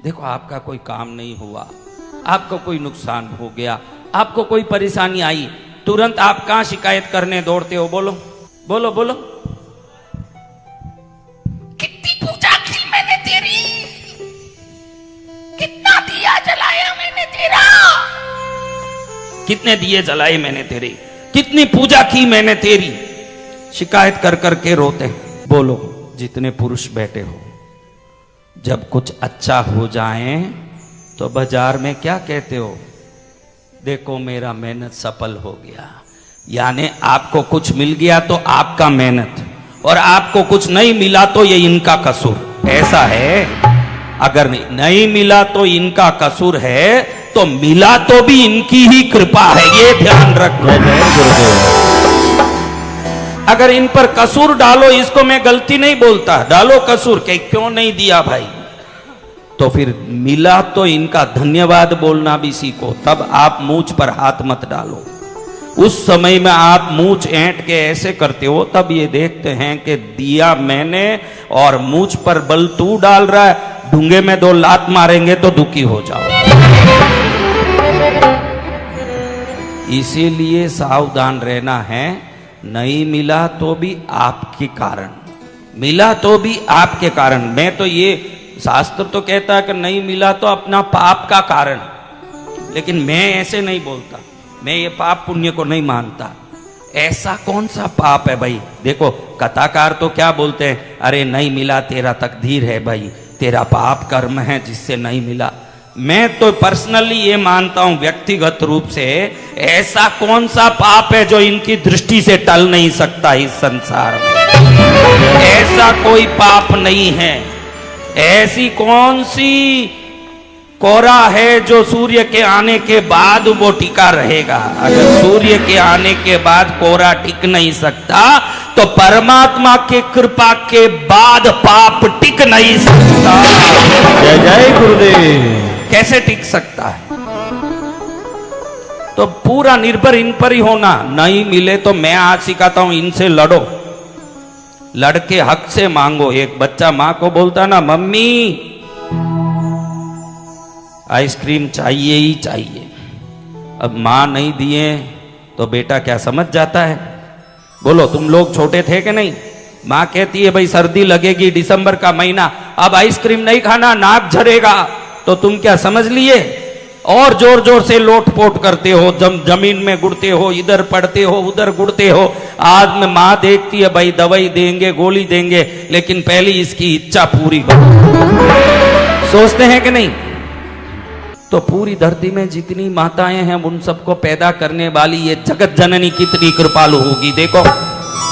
देखो आपका कोई काम नहीं हुआ, आपको कोई नुकसान हो गया, आपको कोई परेशानी आई, तुरंत आप कहां शिकायत करने दौड़ते हो? बोलो बोलो बोलो। कितनी पूजा की मैंने तेरी, कितना दिया जलाया मैंने तेरा, कितने दिए जलाए मैंने तेरे, कितनी पूजा की मैंने तेरी। शिकायत कर करके रोते हैं। बोलो जितने पुरुष बैठे हो, जब कुछ अच्छा हो जाए तो बाजार में क्या कहते हो? देखो मेरा मेहनत सफल हो गया। यानी आपको कुछ मिल गया तो आपका मेहनत, और आपको कुछ नहीं मिला तो ये इनका कसूर। ऐसा है, अगर नहीं मिला तो इनका कसूर है, तो मिला तो भी इनकी ही कृपा है, ये ध्यान रखो। अगर इन पर कसूर डालो, इसको मैं गलती नहीं बोलता, डालो कसूर कि क्यों नहीं दिया भाई, तो फिर मिला तो इनका धन्यवाद बोलना भी सीखो। तब आप मूंछ पर हाथ मत डालो। उस समय में आप मूंछ ऐंठ के ऐसे करते हो, तब ये देखते हैं कि दिया मैंने और मूंछ पर बल तू डाल रहा है, ढूंगे में 2 लात मारेंगे तो दुखी हो जाओ। इसीलिए सावधान रहना है। नहीं मिला तो भी आपके कारण, मिला तो भी आपके कारण। मैं तो ये, शास्त्र तो कहता है कि नहीं मिला तो अपना पाप का कारण, लेकिन मैं ऐसे नहीं बोलता। मैं ये पाप पुण्य को नहीं मानता। ऐसा कौन सा पाप है भाई? देखो कथाकार तो क्या बोलते हैं, अरे नहीं मिला तेरा तकदीर है भाई, तेरा पाप कर्म है जिससे नहीं मिला। मैं तो पर्सनली ये मानता हूं, व्यक्तिगत रूप से, ऐसा कौन सा पाप है जो इनकी दृष्टि से टल नहीं सकता इस संसार में? ऐसा कोई पाप नहीं है। ऐसी कौन सी कोरा है जो सूर्य के आने के बाद वो टिका रहेगा? अगर सूर्य के आने के बाद कोरा टिक नहीं सकता, तो परमात्मा के कृपा के बाद पाप टिक नहीं सकता। जय जय गुरुदेव। कैसे टिक सकता है? तो पूरा निर्भर इन पर ही होना। नहीं मिले तो मैं आज सिखाता हूं, इनसे लड़ो, लड़के हक से मांगो। एक बच्चा मां को बोलता ना, मम्मी आइसक्रीम चाहिए ही चाहिए। अब मां नहीं दिए तो बेटा क्या समझ जाता है? बोलो, तुम लोग छोटे थे कि नहीं? मां कहती है भाई सर्दी लगेगी, दिसंबर का महीना, अब आइसक्रीम नहीं खाना, नाक झरेगा, तो तुम क्या समझ लिए? और जोर जोर से लोटपोट करते हो, जमीन में गुड़ते हो, इधर पड़ते हो, उधर गुड़ते हो। आज में मां देखती है भाई दवाई देंगे, गोली देंगे, लेकिन पहले इसकी इच्छा पूरी करो। सोचते हैं कि नहीं? तो पूरी धरती में जितनी माताएं हैं उन सबको पैदा करने वाली ये जगत जननी कितनी कृपालु होगी। देखो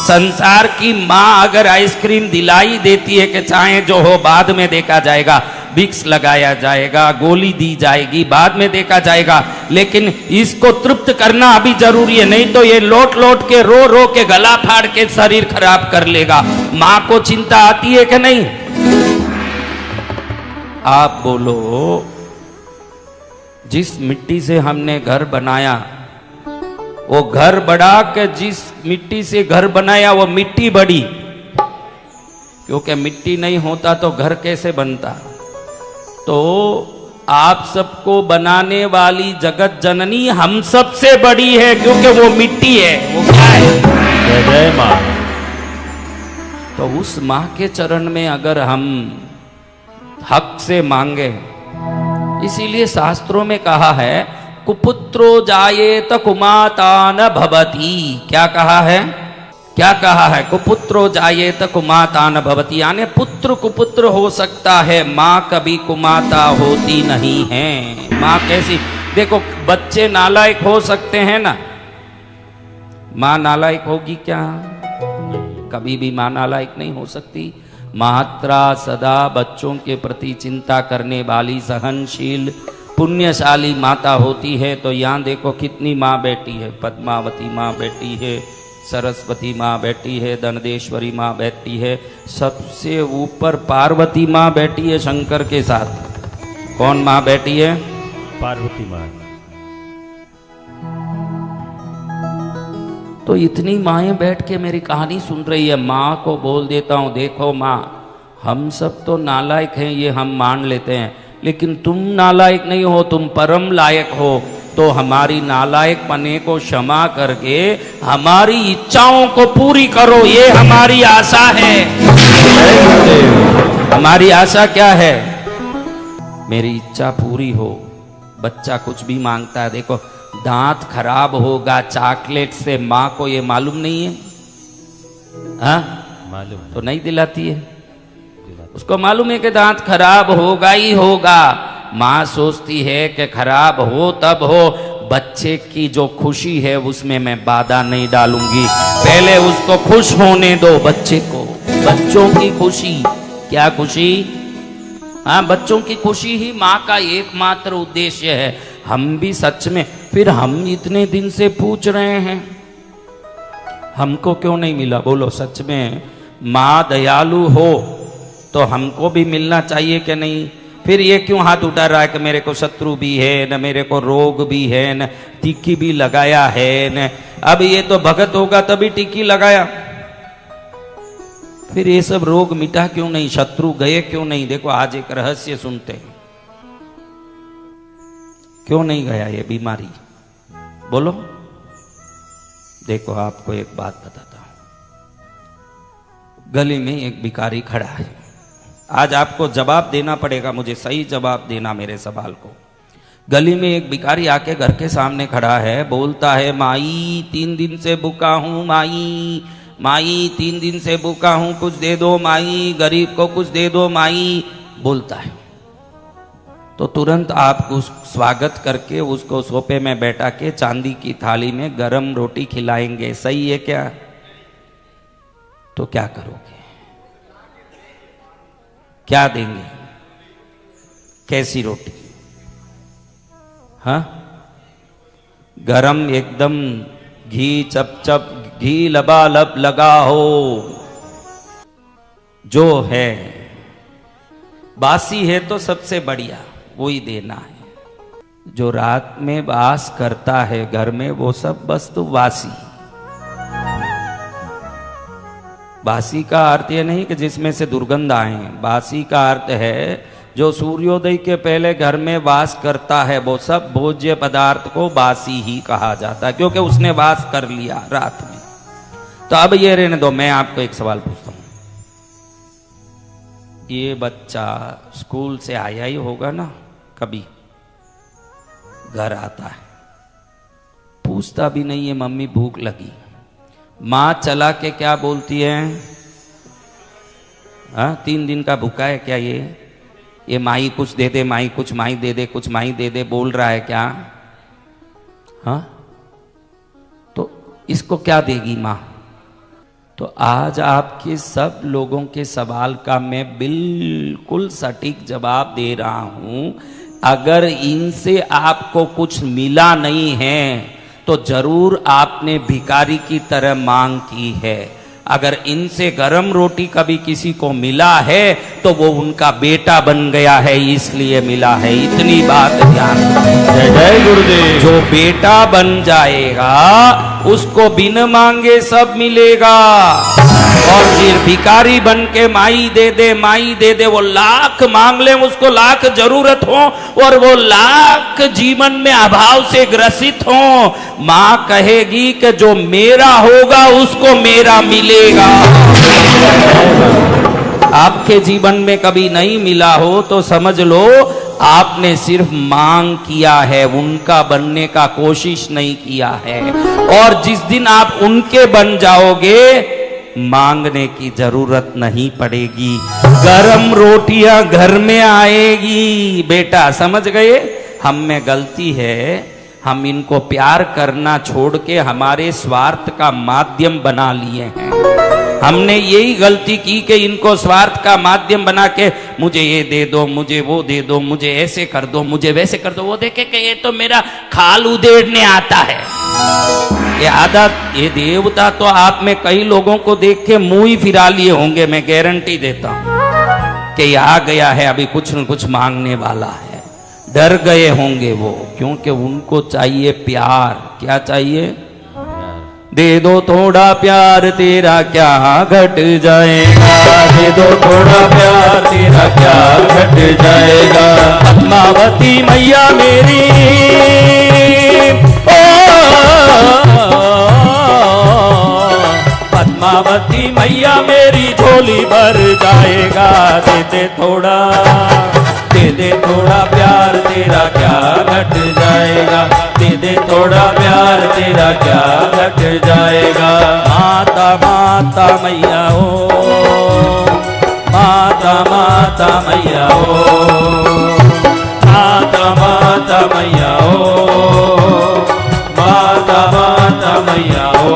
संसार की मां अगर आइसक्रीम दिलाई देती है कि चाहे जो हो बाद में देखा जाएगा, विक्स लगाया जाएगा, गोली दी जाएगी, बाद में देखा जाएगा, लेकिन इसको तृप्त करना अभी जरूरी है, नहीं तो ये लोट लोट के रो रो के गला फाड़ के शरीर खराब कर लेगा। मां को चिंता आती है कि नहीं? आप बोलो, जिस मिट्टी से हमने घर बनाया, वो घर बड़ा के जिस मिट्टी से घर बनाया वो मिट्टी बड़ी, क्योंकि मिट्टी नहीं होता तो घर कैसे बनता? तो आप सबको बनाने वाली जगत जननी हम सबसे बड़ी है, क्योंकि वो मिट्टी है। वो क्या है? जय जय मां। तो उस मां के चरण में अगर हम हक से मांगे, इसीलिए शास्त्रों में कहा है कुपुत्रो जायेत कुमाता न भवती। क्या कहा है? क्या कहा है? कुपुत्रो जायेत कुमाता न भवती, यानी पुत्र कुपुत्र हो सकता है, मां कभी कुमाता होती नहीं है। मां कैसी? देखो बच्चे नालायक हो सकते हैं ना, मां नालायक होगी क्या? कभी भी मां नालायक नहीं हो सकती। मात्रा सदा बच्चों के प्रति चिंता करने वाली, सहनशील, पुण्यशाली माता होती है। तो यहाँ देखो कितनी माँ बैठी है, पद्मावती माँ बैठी है, सरस्वती माँ बैठी है, दंडेश्वरी माँ बैठी है, सबसे ऊपर पार्वती माँ बैठी है शंकर के साथ। कौन माँ बैठी है? पार्वती माँ। तो इतनी माएँ बैठ के मेरी कहानी सुन रही है। माँ को बोल देता हूँ, देखो माँ, हम सब तो नालायक हैं, ये हम मान लेते हैं, लेकिन तुम नालायक नहीं हो, तुम परम लायक हो। तो हमारी नालायक पने को क्षमा करके हमारी इच्छाओं को पूरी करो, ये हमारी आशा है। हमारी आशा क्या है? मेरी इच्छा पूरी हो। बच्चा कुछ भी मांगता है, देखो दांत खराब होगा चॉकलेट से, माँ को ये मालूम नहीं है? हाँ मालूम तो नहीं दिलाती है, उसको मालूम है कि दांत खराब होगा ही होगा। माँ सोचती है कि खराब हो तब हो, बच्चे की जो खुशी है उसमें मैं बाधा नहीं डालूंगी, पहले उसको खुश होने दो। बच्चे को, बच्चों की खुशी, क्या खुशी? हाँ, बच्चों की खुशी ही माँ का एकमात्र उद्देश्य है। हम भी सच में, फिर हम इतने दिन से पूछ रहे हैं हमको क्यों नहीं मिला? बोलो सच में माँ दयालु हो तो हमको भी मिलना चाहिए कि नहीं? फिर ये क्यों हाथ उठा रहा है कि मेरे को शत्रु भी है, न मेरे को रोग भी है, न टिक्की भी लगाया है, न अब ये तो भगत होगा तभी टिक्की लगाया। फिर ये सब रोग मिटा क्यों नहीं? शत्रु गए क्यों नहीं? देखो आज एक रहस्य सुनते हैं, क्यों नहीं गया ये बीमारी? बोलो। देखो आपको एक बात बताता हूं, गली में एक भिखारी खड़ा है। आज आपको जवाब देना पड़ेगा, मुझे सही जवाब देना मेरे सवाल को। गली में एक भिखारी आके घर के सामने खड़ा है, बोलता है माई 3 दिन से भूखा हूं, माई माई 3 दिन से भूखा हूं, कुछ दे दो माई, गरीब को कुछ दे दो माई, बोलता है। तो तुरंत आप उस स्वागत करके उसको सोफे में बैठा के चांदी की थाली में गरम रोटी खिलाएंगे, सही है क्या? तो क्या करोगे? क्या देंगे? कैसी रोटी? हाँ, गरम एकदम घी चप चप, घी लबालब लगा हो, जो है बासी है तो सबसे बढ़िया वही देना है। जो रात में वास करता है घर में वो सब वस्तु वासी। बासी का अर्थ ये नहीं कि जिसमें से दुर्गंध आए, बासी का अर्थ है जो सूर्योदय के पहले घर में वास करता है वो सब भोज्य पदार्थ को बासी ही कहा जाता है, क्योंकि उसने वास कर लिया रात में। तो अब ये रहने दो, मैं आपको एक सवाल पूछता हूं। ये बच्चा स्कूल से आया ही होगा ना, कभी घर आता है, पूछता भी नहीं है मम्मी भूख लगी, माँ चला के क्या बोलती है? हाँ, 3 दिन का भूखा है क्या ये माई कुछ दे दे, माई कुछ माई दे दे, कुछ माई दे दे बोल रहा है क्या? हाँ, तो इसको क्या देगी माँ? तो आज आपके सब लोगों के सवाल का मैं बिल्कुल सटीक जवाब दे रहा हूं। अगर इनसे आपको कुछ मिला नहीं है तो जरूर आपने भिखारी की तरह मांग की है। अगर इनसे गरम रोटी कभी किसी को मिला है तो वो उनका बेटा बन गया है, इसलिए मिला है। इतनी बात ध्यान रखें। जय जय गुरुदेव। जो बेटा बन जाएगा उसको बिन मांगे सब मिलेगा, और फिर भिखारी बन के माई दे दे माई दे दे, वो लाख मांग ले, उसको लाख जरूरत हो और वो लाख जीवन में अभाव से ग्रसित हो, माँ कहेगी कि जो मेरा होगा उसको मेरा मिलेगा। आपके जीवन में कभी नहीं मिला हो तो समझ लो आपने सिर्फ मांग किया है, उनका बनने का कोशिश नहीं किया है। और जिस दिन आप उनके बन जाओगे मांगने की जरूरत नहीं पड़ेगी, गरम रोटियां घर में आएगी। बेटा समझ गए? हम में गलती है, हम इनको प्यार करना छोड़ के हमारे स्वार्थ का माध्यम बना लिए हैं। हमने यही गलती की कि इनको स्वार्थ का माध्यम बना के मुझे ये दे दो, मुझे वो दे दो, मुझे ऐसे कर दो, मुझे वैसे कर दो। वो देखे कि ये तो मेरा खाल उधेड़ने आता है। ये आदत, ये देवता तो आप में कई लोगों को देख के मुंह ही फिरा लिए होंगे, मैं गारंटी देता हूं कि ये आ गया है अभी कुछ न कुछ मांगने वाला है। डर गए होंगे वो, क्योंकि उनको चाहिए प्यार। क्या चाहिए? दे दो थोड़ा प्यार तेरा क्या घट जाएगा, दे दो थोड़ा प्यार तेरा क्या घट जाएगा। पद्मावती मैया मेरी ओ पद्मावती मैया मेरी झोली भर जाएगा। दे दे थोड़ा प्यार तेरा क्या घट जाएगा, दे दे थोड़ा प्यार तेरा क्या घट जाएगा। माता माता मैया हो, माता माता मैया हो, माता माता मैया हो, माता माता मैया हो।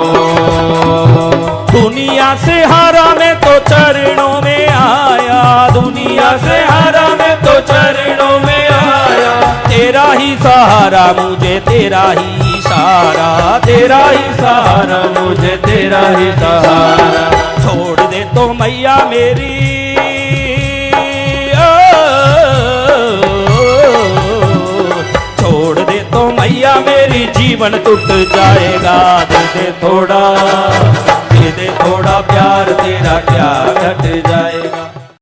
दुनिया से हारा मैं तो चरणों में आया, दुनिया से हारा मैं तो चरणों में आया। तेरा ही सहारा मुझे तेरा ही इशारा, तेरा ही सहारा मुझे तेरा ही सहारा। छोड़ दे तो मैया मेरी छोड़ दे तो मैया मेरी जीवन टूट जाएगा। दे दे थोड़ा प्यार तेरा क्या घट जाएगा।